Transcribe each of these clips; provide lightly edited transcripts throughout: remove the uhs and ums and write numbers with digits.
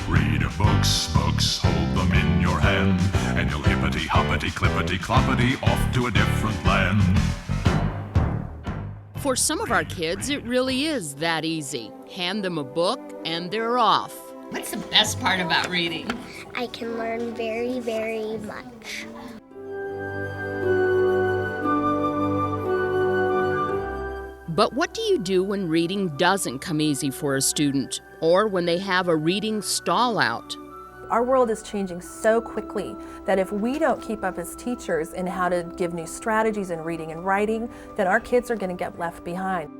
Read books, books, hold them in your hand, and you'll hippity, hoppity, clippity, cloppity, off to a different land. For some of our kids, it really is that easy. Hand them a book and they're off. What's the best part about reading? I can learn very, very much. But what do you do when reading doesn't come easy for a student, or when they have a reading stall out? Our world is changing so quickly that if we don't keep up as teachers in how to give new strategies in reading and writing, then our kids are going to get left behind.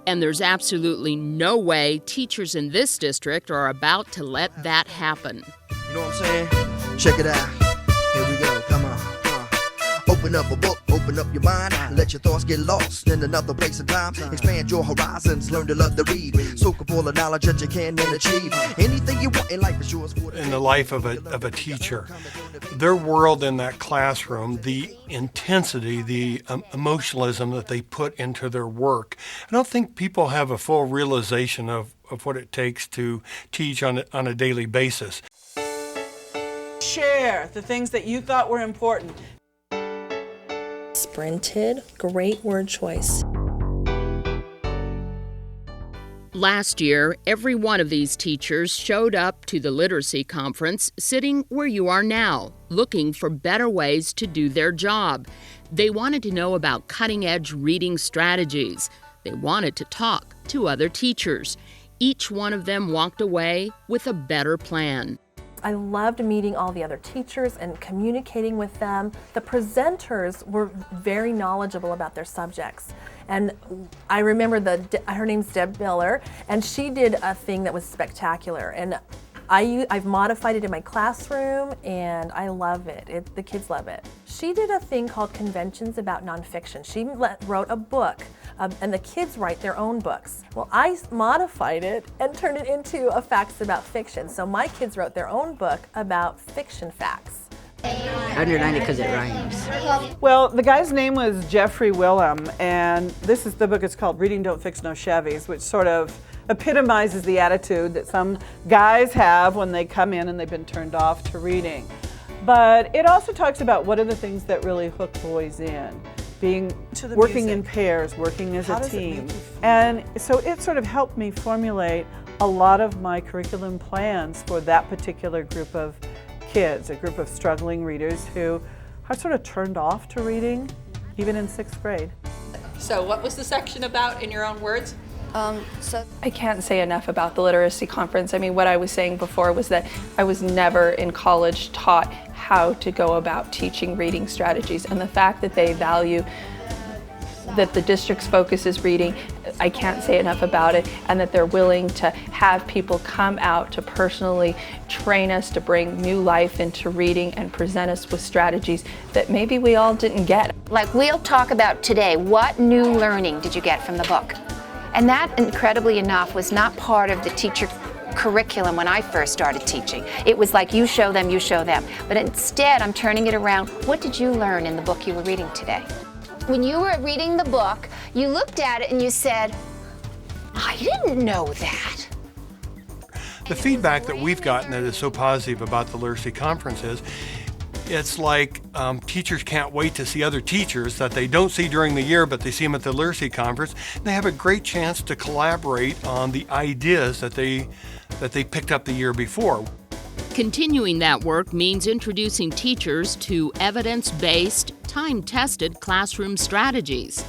And there's absolutely no way teachers in this district are about to let that happen. You know what I'm saying? Check it out. Here we go. Come on. Open up a book, open up your mind, let your thoughts get lost in another place and time. Expand your horizons, learn to love to read. Soak up all the knowledge that you can and achieve. Anything you want in life is yours. In the life of a teacher, their world in that classroom, the intensity, the emotionalism that they put into their work, I don't think people have a full realization of what it takes to teach on a daily basis. Share the things that you thought were important. Sprinted, great word choice. Last year, every one of these teachers showed up to the literacy conference sitting where you are now, looking for better ways to do their job. They wanted to know about cutting-edge reading strategies. They wanted to talk to other teachers. Each one of them walked away with a better plan. I loved meeting all the other teachers and communicating with them. The presenters were very knowledgeable about their subjects. And I remember her name's Deb Miller, and she did a thing that was spectacular. And I've modified it in my classroom, and I love it. The kids love it. She did a thing called Conventions About Nonfiction. She wrote a book, and the kids write their own books. Well, I modified it and turned it into a Facts About Fiction. So my kids wrote their own book about fiction facts. I underline it because it rhymes. Well, the guy's name was Jeffrey Willem, and the book is called Reading Don't Fix No Chevys, which sort of epitomizes the attitude that some guys have when they come in and they've been turned off to reading. But it also talks about what are the things that really hook boys in. Working in pairs, working as a team. And so it sort of helped me formulate a lot of my curriculum plans for that particular group of kids, a group of struggling readers who are sort of turned off to reading, even in 6th grade. So what was the section about in your own words? I can't say enough about the literacy conference. I mean, what I was saying before was that I was never in college taught how to go about teaching reading strategies, and the fact that they value that the district's focus is reading, I can't say enough about it, and that they're willing to have people come out to personally train us to bring new life into reading and present us with strategies that maybe we all didn't get. Like we'll talk about today, what new learning did you get from the book? And that, incredibly enough, was not part of the teacher curriculum when I first started teaching. It was like you show them, you show them. But instead, I'm turning it around. What did you learn in the book you were reading today? When you were reading the book, you looked at it and you said, I didn't know that. The feedback that we've gotten that is so positive about the literacy conference is, it's like teachers can't wait to see other teachers that they don't see during the year, but they see them at the literacy conference. And they have a great chance to collaborate on the ideas that they picked up the year before. Continuing that work means introducing teachers to evidence-based, time-tested classroom strategies.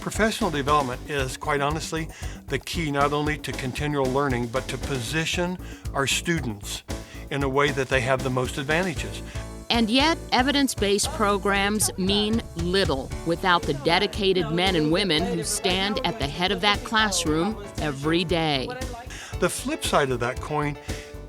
Professional development is, quite honestly, the key not only to continual learning, but to position our students in a way that they have the most advantages. And yet, evidence-based programs mean little without the dedicated men and women who stand at the head of that classroom every day. The flip side of that coin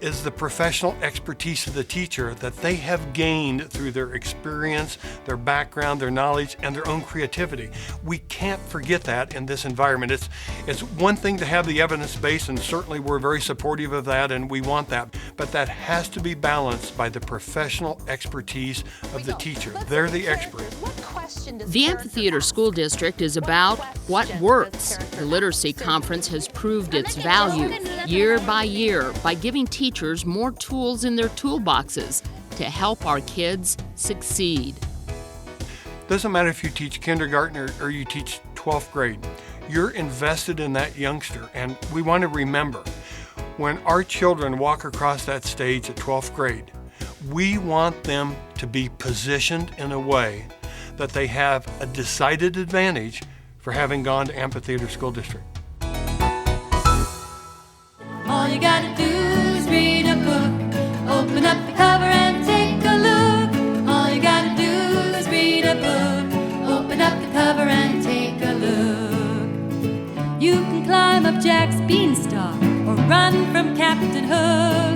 is the professional expertise of the teacher that they have gained through their experience, their background, their knowledge, and their own creativity. We can't forget that in this environment. It's one thing to have the evidence base, and certainly we're very supportive of that and we want that, but that has to be balanced by the professional expertise of the teacher. They're the expert. The Amphitheater School District is about what works. The Literacy Conference has proved its value year by year by giving teachers teachers more tools in their toolboxes to help our kids succeed. Doesn't matter if you teach kindergarten or you teach 12th grade. You're invested in that youngster, and we want to remember, when our children walk across that stage at 12th grade, we want them to be positioned in a way that they have a decided advantage for having gone to Amphitheater School District. All you gotta do is read a book, open up the cover and take a look. All you gotta do is read a book, open up the cover and take a look. You can climb up Jack's beanstalk or run from Captain Hook.